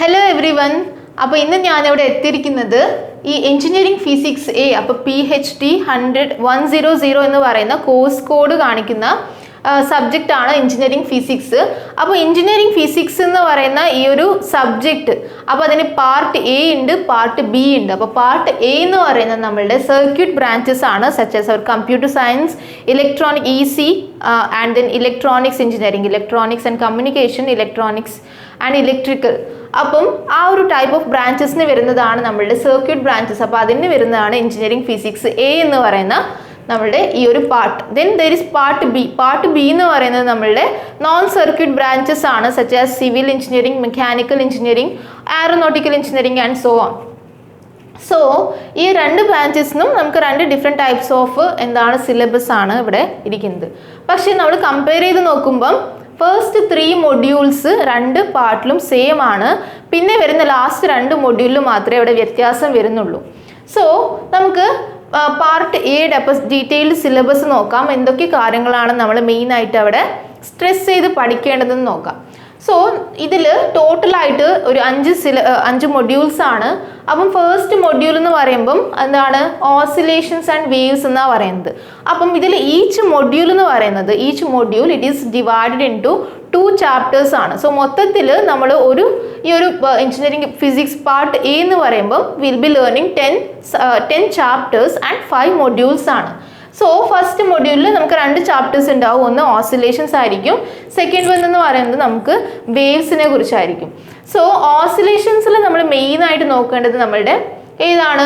Hello every one. അപ്പോൾ ഇന്ന് ഞാനിവിടെ എത്തിയിരിക്കുന്നത് ഈ എഞ്ചിനീയറിംഗ് ഫിസിക്സ് എ, അപ്പോൾ PhD 100 എന്ന് പറയുന്ന കോഴ്സ് കോഡ് കാണിക്കുന്ന സബ്ജക്റ്റ് ആണ് എഞ്ചിനീയറിംഗ് ഫിസിക്സ്. അപ്പോൾ എഞ്ചിനീയറിംഗ് ഫിസിക്സ് എന്ന് പറയുന്ന ഈ ഒരു സബ്ജക്റ്റ്, അപ്പോൾ അതിന് പാർട്ട് എ ഉണ്ട്, പാർട്ട് ബി ഉണ്ട്. അപ്പോൾ പാർട്ട് എ എന്ന് പറയുന്നത് നമ്മളുടെ സർക്യൂട്ട് ബ്രാഞ്ചസ് ആണ്, such as our computer science, electronic EC and then electronics engineering, electronics and communication, electronics and electrical. അപ്പം ആ ഒരു ടൈപ്പ് ഓഫ് ബ്രാഞ്ചസിന് വരുന്നതാണ് നമ്മളുടെ സർക്യൂട്ട് ബ്രാഞ്ചസ്. അപ്പോൾ അതിന് വരുന്നതാണ് എഞ്ചിനീയറിംഗ് ഫിസിക്സ് എ എന്ന് പറയുന്ന നമ്മളുടെ ഈ ഒരു part. Then there is part B. Part B എന്ന് പറയുന്നത് നമ്മളുടെ നോൺ സർക്യൂട്ട് ബ്രാഞ്ചസ് ആണ്, such as civil engineering, mechanical engineering, aeronautical engineering and so on. So ഈ രണ്ട് ബ്രാഞ്ചസിനും നമുക്ക് രണ്ട് ഡിഫറെൻറ്റ് ടൈപ്സ് ഓഫ് സിലബസ് ആണ് ഇവിടെ ഇരിക്കുന്നത്. പക്ഷേ നമ്മൾ കമ്പയർ ചെയ്ത് നോക്കുമ്പം ഫസ്റ്റ് 3 മൊഡ്യൂൾസ് രണ്ട് പാർട്ടിലും സെയിം ആണ്. പിന്നെ വരുന്ന ലാസ്റ്റ് 2 മൊഡ്യൂളിൽ മാത്രമേ ഇവിടെ വ്യത്യാസം വരുന്നുള്ളൂ. സോ നമുക്ക് പാർട്ട് എയുടെ അപ്പോൾ ഡീറ്റെയിൽഡ് സിലബസ് നോക്കാം. എന്തൊക്കെ കാര്യങ്ങളാണ് നമ്മൾ മെയിനായിട്ട് അവിടെ സ്ട്രെസ് ചെയ്ത് പഠിക്കേണ്ടതെന്ന് നോക്കാം. സോ ഇതിൽ ടോട്ടലായിട്ട് ഒരു 5 മൊഡ്യൂൾസ് ആണ്. അപ്പം ഫസ്റ്റ് മൊഡ്യൂൾ എന്ന് പറയുമ്പം എന്താണ്, ഓസിലേഷൻസ് ആൻഡ് വേവ്സ് എന്നാണ് പറയുന്നത്. അപ്പം ഇതിൽ ഈച്ച് മൊഡ്യൂൾ എന്ന് പറയുന്നത്, each module it is divided 2 chapters ആണ്. സോ മൊത്തത്തിൽ നമ്മൾ ഈ ഒരു എഞ്ചിനീയറിംഗ് ഫിസിക്സ് പാർട്ട് എ എന്ന് പറയുമ്പം will be learning 10 chapters and 5 modules ആണ്. സോ ഫസ്റ്റ് മൊഡ്യൂളിൽ നമുക്ക് 2 ചാപ്റ്റേഴ്സ് ഉണ്ടാവും. ഒന്ന് ഓസിലേഷൻസ് ആയിരിക്കും, സെക്കൻഡ് വൺ എന്ന് പറയുന്നത് നമുക്ക് വേവ്സിനെ കുറിച്ചായിരിക്കും. സോ ഓസിലേഷൻസിൽ നമ്മൾ മെയിനായിട്ട് നോക്കേണ്ടത് നമ്മളുടെ ഏതാണ്,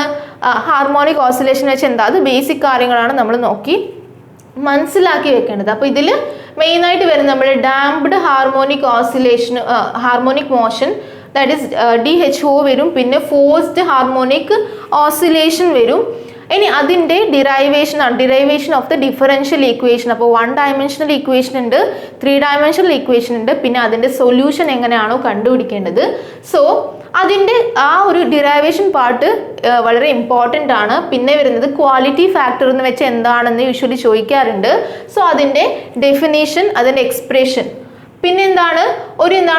ഹാർമോണിക് ഓസിലേഷൻ വെച്ച് എന്താ, അത് ബേസിക് കാര്യങ്ങളാണ് നമ്മൾ നോക്കി മനസ്സിലാക്കി വെക്കേണ്ടത്. അപ്പോൾ ഇതിൽ മെയിനായിട്ട് വരുന്നത് നമ്മുടെ damped harmonic oscillation, harmonic motion, that is DHO വരും. പിന്നെ ഫോഴ്സ്ഡ് ഹാർമോണിക് ഓസിലേഷൻ വരും. ഇനി അതിൻ്റെ ഡിറൈവേഷൻ ആണ്, ഡിറൈവേഷൻ ഓഫ് ദ ഡിഫറൻഷ്യൽ ഇക്വേഷൻ. അപ്പോൾ 1 ഡയമെൻഷണൽ ഇക്വേഷൻ ഉണ്ട്, 3 ഡയമെൻഷണൽ ഇക്വേഷൻ ഉണ്ട്. പിന്നെ അതിൻ്റെ സൊല്യൂഷൻ എങ്ങനെയാണോ കണ്ടുപിടിക്കേണ്ടത്. സോ അതിൻ്റെ ആ ഒരു ഡിറൈവേഷൻ പാർട്ട് വളരെ ഇമ്പോർട്ടൻ്റ് ആണ്. പിന്നെ വരുന്നത് ക്വാളിറ്റി ഫാക്ടർ എന്ന് വെച്ചാൽ എന്താണെന്ന് യൂഷ്വലി ചോദിക്കാറുണ്ട്. സോ അതിൻ്റെ ഡെഫിനേഷൻ, അതിൻ്റെ എക്സ്പ്രഷൻ. പിന്നെ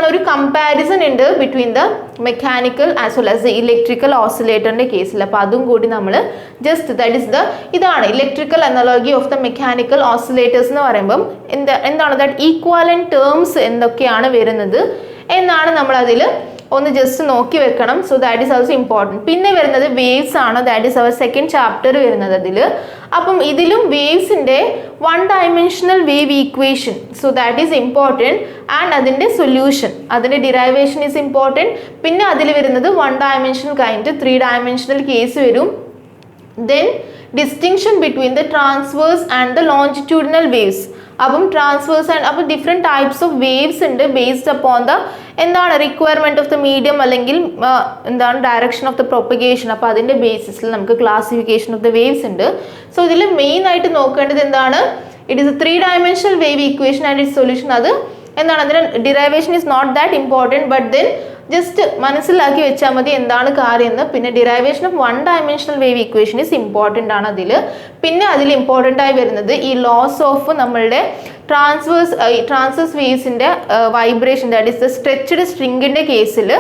ഒരു കമ്പാരിസൺ ഉണ്ട് between the mechanical as well as the electrical ഓസിലേറ്ററിൻ്റെ കേസിൽ. അപ്പോൾ അതും കൂടി നമ്മൾ ജസ്റ്റ് ഇതാണ് electrical analogy of the mechanical oscillators എന്ന് പറയുമ്പം എന്താണ് ദാറ്റ് ഈക്വലന്റ് ടേംസ് എന്തൊക്കെയാണ് വരുന്നത് എന്നാണ് നമ്മളതിൽ ഒന്ന് ജസ്റ്റ് നോക്കി വെക്കണം. So that is also important. പിന്നെ വരുന്നത് വേവ്സ് ആണ്, that is our second chapter വരുന്നത് അതിൽ. അപ്പം ഇതിലും വേവ്സിൻ്റെ 1 dimensional wave equation, so that is important. And അതിൻ്റെ സൊല്യൂഷൻ, അതിൻ്റെ ഡിറൈവേഷൻ ഈസ് ഇമ്പോർട്ടൻറ്റ്. പിന്നെ അതിൽ വരുന്നത് 1 ഡയമെൻഷണൽ കഴിഞ്ഞിട്ട് 3 ഡയമെൻഷണൽ കേസ് വരും. Then distinction between the transverse and the longitudinal waves. അപ്പം ട്രാൻസ്വേഴ്സ് ആൻഡ് അപ്പോൾ ഡിഫറെൻറ്റ് ടൈപ്സ് ഓഫ് വേവ്സ് ഉണ്ട് based upon the requirement of the medium, അല്ലെങ്കിൽ ഡയറക്ഷൻ ഓഫ് ദ പ്രൊപ്പഗേഷൻ. അപ്പോൾ അതിൻ്റെ ബേസിസിൽ നമുക്ക് ക്ലാസിഫിക്കേഷൻ ഓഫ് ദ വേവ്സ് ഉണ്ട്. സോ ഇതിൽ മെയിൻ ആയിട്ട് നോക്കേണ്ടത് it is a 3 dimensional wave equation and its solution. അത് അതിൻ്റെ derivation is not that important, but then just മനസ്സിലാക്കി വെച്ചാൽ മതി എന്താണ് കാര്യം എന്ന്. പിന്നെ derivation of 1 dimensional wave equation is important ആണ് അതിൽ. പിന്നെ അതിൽ ഇമ്പോർട്ടൻ്റ് ആയി വരുന്നത് ഈ ലോസ് ഓഫ് നമ്മളുടെ ട്രാൻസ്വേഴ്സ് വേവ്സിൻ്റെ vibration, that is the stretched സ്ട്രിങ്ങിൻ്റെ കേസിൽ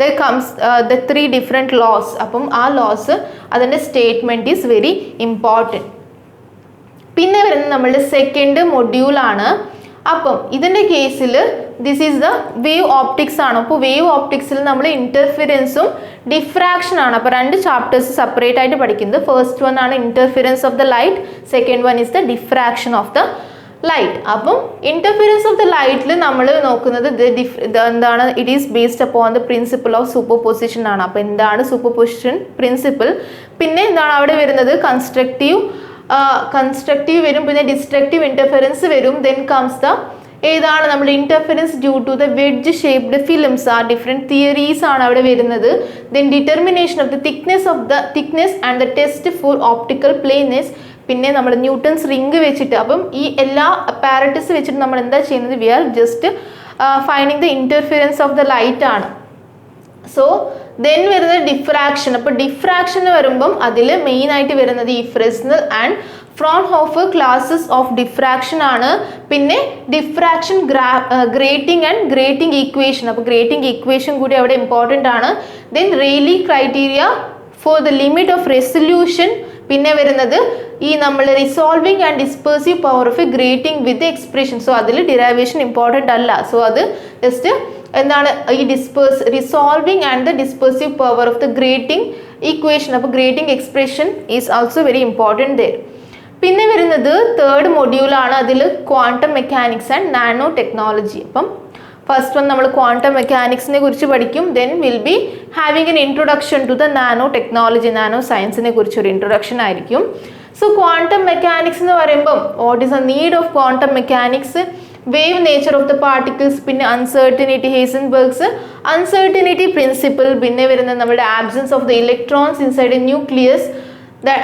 there comes the 3 different laws. അപ്പം ആ ലോസ് അതിൻ്റെ സ്റ്റേറ്റ്മെൻറ്റ് ഈസ് വെരി ഇമ്പോർട്ടൻറ്റ്. പിന്നെ വരുന്നത് നമ്മളുടെ സെക്കൻഡ് മൊഡ്യൂളാണ്. അപ്പം ഇതിൻ്റെ കേസിൽ this is the wave optics ആണ്. അപ്പോൾ വേവ് ഓപ്റ്റിക്സിൽ നമ്മൾ ഇൻ്റർഫിറൻസും ഡിഫ്രാക്ഷൻ ആണ്. അപ്പോൾ 2 ചാപ്റ്റേഴ്സ് സെപ്പറേറ്റ് ആയിട്ട് പഠിക്കുന്നത്. ഫസ്റ്റ് വൺ ആണ് interference of the light, second one is the diffraction of the light. അപ്പം ഇൻ്റർഫിറൻസ് ഓഫ് ദ ലൈറ്റിൽ നമ്മൾ നോക്കുന്നത് it is based upon the principle of superposition ആണ്. അപ്പോൾ എന്താണ് സൂപ്പർ പൊസിഷൻ പ്രിൻസിപ്പിൾ. പിന്നെ അവിടെ വരുന്നത് കൺസ്ട്രക്റ്റീവ് വരും, പിന്നെ ഡിസ്ട്രക്റ്റീവ് ഇൻ്റർഫിറൻസ് വരും. ദെൻ കംസ് ദ നമ്മുടെ interference due to the wedge shaped films. ആ ഡിഫറെൻറ്റ് തിയറീസ് ആണ് അവിടെ വരുന്നത്. Then determination of the thickness and the test for optical planeness. പിന്നെ നമ്മൾ ന്യൂട്ടൺസ് റിംഗ് വെച്ചിട്ട്, അപ്പം ഈ എല്ലാ അപ്പാരറ്റസ് വെച്ചിട്ട് നമ്മൾ എന്താ ചെയ്യുന്നത്, we are just finding the interference of the light ആണ്. സോ ദെൻ വരുന്നത് ഡിഫ്രാക്ഷൻ. അപ്പോൾ ഡിഫ്രാക്ഷൻ വരുമ്പം അതിൽ മെയിനായിട്ട് വരുന്നത് ഈ Fresnel and Fraunhofer classes of diffraction ആണ്. പിന്നെ diffraction, grating and grating equation. അപ്പോൾ ഗ്രേറ്റിംഗ് ഈക്വേഷൻ കൂടി അവിടെ ഇമ്പോർട്ടൻ്റ് ആണ്. Then Rayleigh criteria for the limit of resolution. പിന്നെ വരുന്നത് ഈ നമ്മൾ resolving and dispersive power of a grating with expression. So അതിൽ ഡിറൈവേഷൻ ഇമ്പോർട്ടൻ്റ് അല്ല. സോ അത് ജസ്റ്റ് എന്താണ് ഈ resolving and the dispersive power of the grating equation. അപ്പോൾ grating expression is also very important there. പിന്നെ വരുന്നത് തേർഡ് മൊഡ്യൂളാണ്. അതിൽ quantum mechanics and nanotechnology. അപ്പം ഫസ്റ്റ് വൺ നമ്മൾ ക്വാണ്ടം മെക്കാനിക്സിനെ കുറിച്ച് പഠിക്കും. Then will be having an introduction to the nanotechnology. നാനോ സയൻസിനെ കുറിച്ചൊരു ഇൻട്രൊഡക്ഷൻ ആയിരിക്കും. സോ ക്വാണ്ടം മെക്കാനിക്സ് എന്ന് പറയുമ്പം what is a need of quantum mechanics, wave nature of the particles, പിന്നെ അൺസർട്ടനിറ്റി, ഹേസൻബർഗ്സ് അൺസർട്ടനിറ്റി പ്രിൻസിപ്പിൾ, പിന്നെ വരുന്നത് നമ്മുടെ absence of the electrons inside A nucleus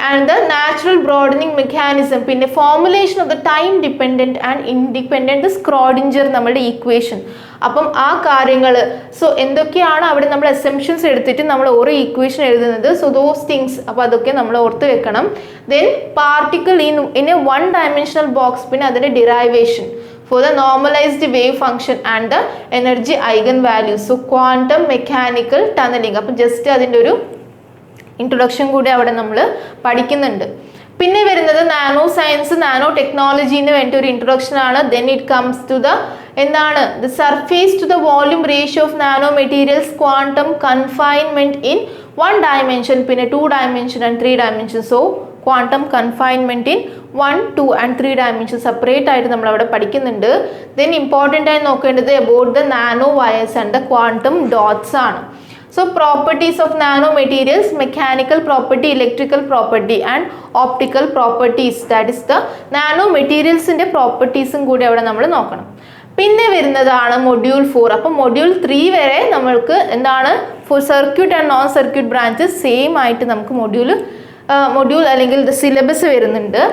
and the natural broadening mechanism, പിന്നെ formulation of the time dependent and independent സ്ക്രോഡിഞ്ചർ നമ്മളുടെ equation. അപ്പം ആ കാര്യങ്ങൾ, so എന്തൊക്കെയാണ് അവിടെ നമ്മൾ അസംഷൻസ് എടുത്തിട്ട് നമ്മൾ ഓരോ ഈക്വേഷൻ എഴുതുന്നത്. സോ ദോസ് തിങ്സ്, അപ്പോൾ അതൊക്കെ നമ്മൾ ഓർത്ത് വെക്കണം. Then particle in A one dimensional box, പിന്നെ അതിൻ്റെ ഡിറൈവേഷൻ for the normalized wave function and the energy eigenvalues. So quantum mechanical tunneling. അപ്പോൾ ജസ്റ്റ് അതിൻ്റെ ഒരു ഇൻട്രൊഡക്ഷൻ കൂടി അവിടെ നമ്മൾ പഠിക്കുന്നുണ്ട്. പിന്നെ വരുന്നത് നാനോ സയൻസ്, നാനോ ടെക്നോളജീന് വേണ്ടി ഒരു ഇൻട്രൊഡക്ഷൻ ആണ്. Then it comes to the എന്താണ് the surface to the volume ratio of nanomaterials, quantum confinement in 1 dimension, പിന്നെ 2 dimension and 3 dimension. So quantum confinement in 1, 2 and 3 dimension separate ആയിട്ട് നമ്മൾ അവിടെ പഠിക്കുന്നുണ്ട്. Then important ആയി നോക്കേണ്ടത് about the nanowires and the quantum dots ആണ്. So properties of nanomaterials, mechanical property, electrical property and optical properties. That is the nanomaterials ന്റെ പ്രോപ്പർട്ടീസും കൂടി അവിടെ നമ്മൾ നോക്കണം. പിന്നെ വരുന്നതാണ് മൊഡ്യൂൾ 4. അപ്പോൾ മൊഡ്യൂൾ 3 വരെ നമ്മൾക്ക് എന്താണ് for circuit and non circuit branches same ആയിട്ട് നമുക്ക് മൊഡ്യൂൾ അല്ലെങ്കിൽ സിലബസ് വരുന്നുണ്ട്.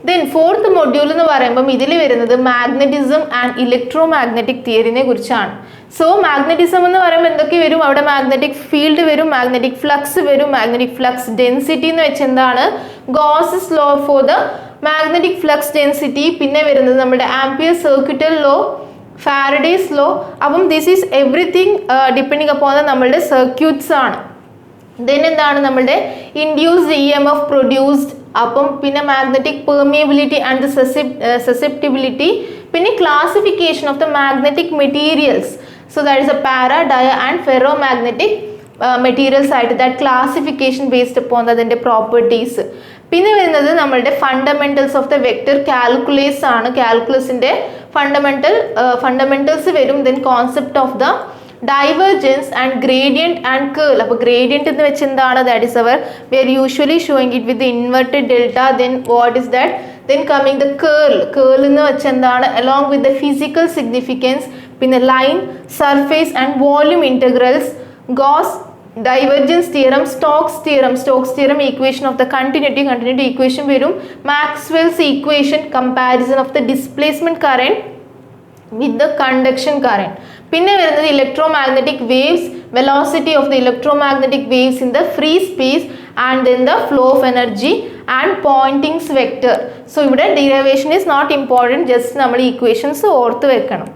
ദെൻ ഫോർത്ത് മൊഡ്യൂൾ എന്ന് പറയുമ്പം ഇതിൽ വരുന്നത് മാഗ്നറ്റിസം ആൻഡ് ഇലക്ട്രോ മാഗ്നറ്റിക് തിയറിനെ കുറിച്ചാണ്. സോ മാഗ്നറ്റിസം എന്ന് പറയുമ്പോൾ എന്തൊക്കെ വരും അവിടെ? മാഗ്നറ്റിക് ഫീൽഡ് വരും, മാഗ്നറ്റിക് ഫ്ലക്സ് വരും, മാഗ്നറ്റിക് ഫ്ലക്സ് ഡെൻസിറ്റി എന്ന് വെച്ച് എന്താണ് Gauss's law for the magnetic flux density. പിന്നെ വരുന്നത് നമ്മുടെ Ampere circuital law, Faraday's law. അപ്പം this is everything depending upon നമ്മളുടെ സർക്യൂട്ട്സ് ആണ്. ദെൻ എന്താണ് നമ്മളുടെ ഇൻഡ്യൂസ്ഡ് EMF പ്രൊഡ്യൂസ്ഡ്, അപ്പം പിന്നെ magnetic permeability and the susceptibility, പിന്നെ classification of the magnetic materials. So that is a para, dia and ferromagnetic materials ആയിട്ട് that classification based upon അതിൻ്റെ properties. പിന്നെ വരുന്നത് നമ്മളുടെ fundamentals of the vector calculus ആണ്. കാൽക്കുലസിൻ്റെ ഫണ്ടമെന്റൽസ് വരും. Then concept of the divergence and gradient and curl. അപ്പോൾ gradient എന്ന് വെച്ച് എന്താണ്? That is our we are usually showing it with inverted delta. Then what is that? Then coming the curl എന്ന് വെച്ച് എന്താണ്? Along with the physical significance, പിന്നെ line, surface and volume integrals, Gauss divergence theorem, Stokes theorem, equation of the continuity equation വരും, Maxwell's equation, comparison of the displacement current with the conduction current. പിന്നെ വരുന്നത് electromagnetic waves, velocity of the electromagnetic waves in the free space and then the flow of energy and Poynting's vector. So ഇവിടെ derivation is not important, just നമ്മൾ equations ഓർത്ത് വെക്കണം.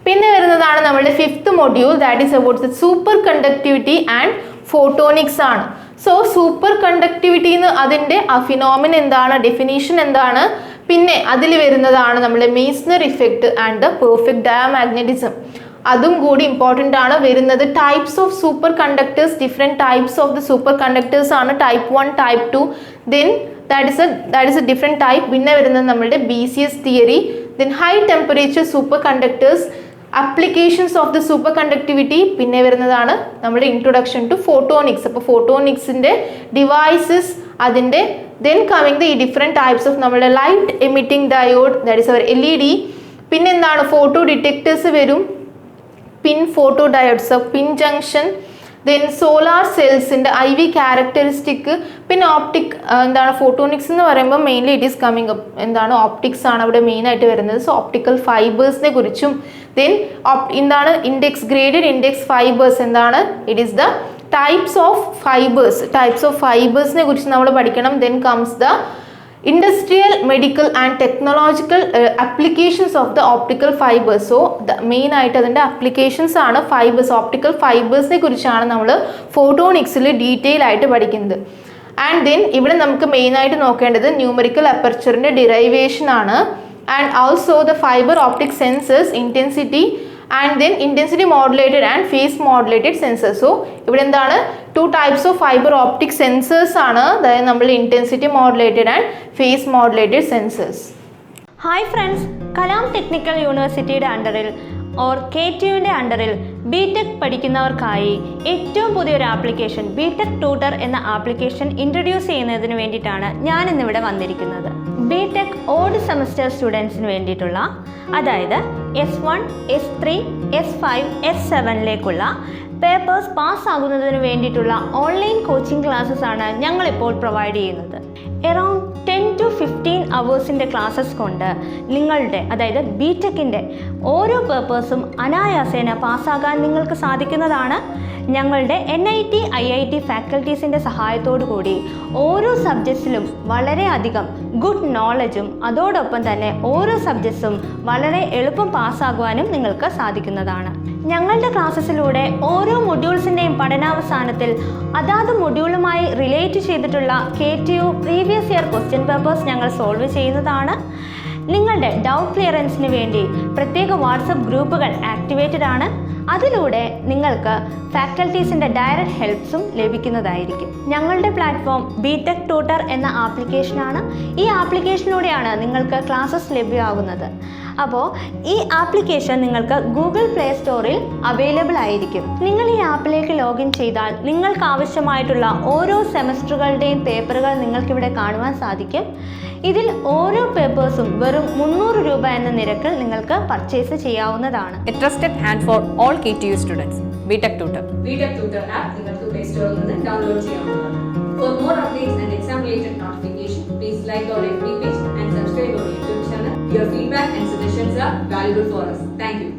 പിന്നെ വരുന്നതാണ് നമ്മുടെ 5th module, that is about the super conductivity and photonics ആണ്. So super conductivity എന്ന് അതിൻ്റെ ഫിനോമിന എന്താണ്, ഡെഫിനീഷൻ എന്താണ്, പിന്നെ അതിൽ വരുന്നതാണ് നമ്മുടെ Meissner effect and the perfect diamagnetism. അതും കൂടി ഇമ്പോർട്ടൻ്റ് ആണ്. വരുന്നത് types of superconductors, different types of the superconductors ആണ്. Type 1, type 2, then that is a different type. പിന്നെ വരുന്നത് നമ്മളുടെ BCS theory, then high temperature superconductors, applications of the superconductivity. പിന്നെ വരുന്നതാണ് നമ്മുടെ introduction to photonics. അപ്പോൾ ഫോട്ടോണിക്സിൻ്റെ devices, അതിൻ്റെ ദെൻ കമ്മിങ് ദ ഈ ഡിഫറെൻറ്റ് ടൈപ്സ് ഓഫ് നമ്മുടെ light emitting diode, that is our LED. പിന്നെ എന്താണ് ഫോട്ടോ ഡിറ്റക്ടേഴ്സ് വരും, PIN photodiodes, PIN junction, then solar സെൽസിൻ്റെ IV ക്യാരക്ടറിസ്റ്റിക്, പിന്നെ ഓപ്റ്റിക്. എന്താണ് ഫോട്ടോണിക്സ് എന്ന് പറയുമ്പോൾ mainly it is coming up എന്താണ് ഓപ്റ്റിക്സ് ആണ് അവിടെ മെയിനായിട്ട് വരുന്നത്. സോ ഓപ്റ്റിക്കൽ ഫൈബേഴ്സിനെ കുറിച്ചും, ദെൻ എന്താണ് ഗ്രേഡഡ് ഇൻഡെക്സ് ഫൈബേഴ്സ്, എന്താണ് it is the types of ഫൈബേഴ്സിനെ കുറിച്ച് നമ്മൾ പഠിക്കണം. Then comes the Industrial, medical and technological applications of the optical fibers. So main ആയിട്ട് അതിൻ്റെ അപ്ലിക്കേഷൻസ് ആണ് ഫൈബേഴ്സ്, ഓപ്റ്റിക്കൽ ഫൈബേഴ്സിനെ കുറിച്ചാണ് നമ്മൾ ഫോട്ടോണിക്സിൽ ഡീറ്റെയിൽ ആയിട്ട് പഠിക്കുന്നത്. ആൻഡ് ദെൻ ഇവിടെ നമുക്ക് മെയിനായിട്ട് നോക്കേണ്ടത് ന്യൂമറിക്കൽ അപ്പർച്ചറിൻ്റെ ഡിറൈവേഷൻ ആണ്. And also the fibre optic sensors intensity and then intensity modulated and phase modulated sensors. So ഇവിടെ എന്താണ് 2 types of fiber optic sensors ആണ്, അതായത് നമ്മൾ intensity modulated and phase modulated sensors. Hi friends, Kalam technical യൂണിവേഴ്സിറ്റിയുടെ അണ്ടറിൽ or KTUവിൻ്റെ അണ്ടറിൽ BTech പഠിക്കുന്നവർക്കായി ഏറ്റവും പുതിയൊരു ആപ്ലിക്കേഷൻ ബിടെക് ട്യൂട്ടർ എന്ന ആപ്ലിക്കേഷൻ ഇൻട്രൊഡ്യൂസ് ചെയ്യുന്നതിന് വേണ്ടിയിട്ടാണ് ഞാൻ ഇന്നിവിടെ വന്നിരിക്കുന്നത്. ബിടെക് ഓഡ് സെമസ്റ്റർ സ്റ്റുഡൻസിന് വേണ്ടിയിട്ടുള്ള, അതായത് S1, S3, S5, S7ലേക്കുള്ള പേപ്പേഴ്സ് പാസ്സാകുന്നതിന് വേണ്ടിയിട്ടുള്ള ഓൺലൈൻ കോച്ചിങ് ക്ലാസ്സസ് ആണ് ഞങ്ങളിപ്പോൾ പ്രൊവൈഡ് ചെയ്യുന്നത്. എറൗണ്ട് 10 to 15 അവേഴ്സിൻ്റെ ക്ലാസ്സസ് കൊണ്ട് നിങ്ങളുടെ, അതായത് ബിടെക്കിൻ്റെ ഓരോ പേപ്പേഴ്സും അനായാസേന പാസ്സാകാൻ നിങ്ങൾക്ക് സാധിക്കുന്നതാണ്. ഞങ്ങളുടെ NIT, IIT ഫാക്കൽറ്റീസിൻ്റെ സഹായത്തോടു കൂടി ഓരോ സബ്ജക്ട്സിലും വളരെയധികം ഗുഡ് നോളജും അതോടൊപ്പം തന്നെ ഓരോ സബ്ജക്ട്സും വളരെ എളുപ്പം പാസ്സാകുവാനും നിങ്ങൾക്ക് സാധിക്കുന്നതാണ്. ഞങ്ങളുടെ ക്ലാസ്സസിലൂടെ ഓരോ മൊഡ്യൂൾസിൻ്റെയും പഠനാവസാനത്തിൽ അതാത് മൊഡ്യൂളുമായി റിലേറ്റ് ചെയ്തിട്ടുള്ള KTU previous year question papers ഞങ്ങൾ സോൾവ് ചെയ്യുന്നതാണ്. നിങ്ങളുടെ ഡൗട്ട് ക്ലിയറൻസിന് വേണ്ടി പ്രത്യേക വാട്സപ്പ് ഗ്രൂപ്പുകൾ ആക്ടിവേറ്റഡ് ആണ്. അതിലൂടെ നിങ്ങൾക്ക് ഫാക്കൽറ്റീസിൻ്റെ ഡയറക്റ്റ് ഹെൽപ്സും ലഭിക്കുന്നതായിരിക്കും. ഞങ്ങളുടെ പ്ലാറ്റ്ഫോം ബിടെക് ട്യൂട്ടർ എന്ന ആപ്ലിക്കേഷനാണ്. ഈ ആപ്ലിക്കേഷനിലൂടെയാണ് നിങ്ങൾക്ക് ക്ലാസ്സസ് ലഭ്യമാകുന്നത്. അപ്പോൾ ഈ ആപ്ലിക്കേഷൻ നിങ്ങൾക്ക് ഗൂഗിൾ പ്ലേ സ്റ്റോറിൽ അവൈലബിൾ ആയിരിക്കും. നിങ്ങൾ ഈ ആപ്പിലേക്ക് ലോഗിൻ ചെയ്താൽ നിങ്ങൾക്ക് ആവശ്യമായിട്ടുള്ള ഓരോ സെമസ്റ്ററുകളുടെയും പേപ്പറുകൾ നിങ്ങൾക്കിവിടെ കാണുവാൻ സാധിക്കും. ഇതിൽ ഓരോ പേപ്പേഴ്സും വെറും 300 രൂപ എന്ന നിരക്കിൽ നിങ്ങൾക്ക് പർച്ചേസ് ചെയ്യാവുന്നതാണ്. A trusted hand for all KTU students. BTech Tutor. BTech Tutor app നിങ്ങൾക്ക് പ്ലേ സ്റ്റോറിൽ നിന്ന് ഡൗൺലോഡ് ചെയ്യാവുന്നതാണ്. For more updates and exam related notification, please like our FB page and subscribe our YouTube channel. Your feedback and suggestions are valuable for us. Thank you.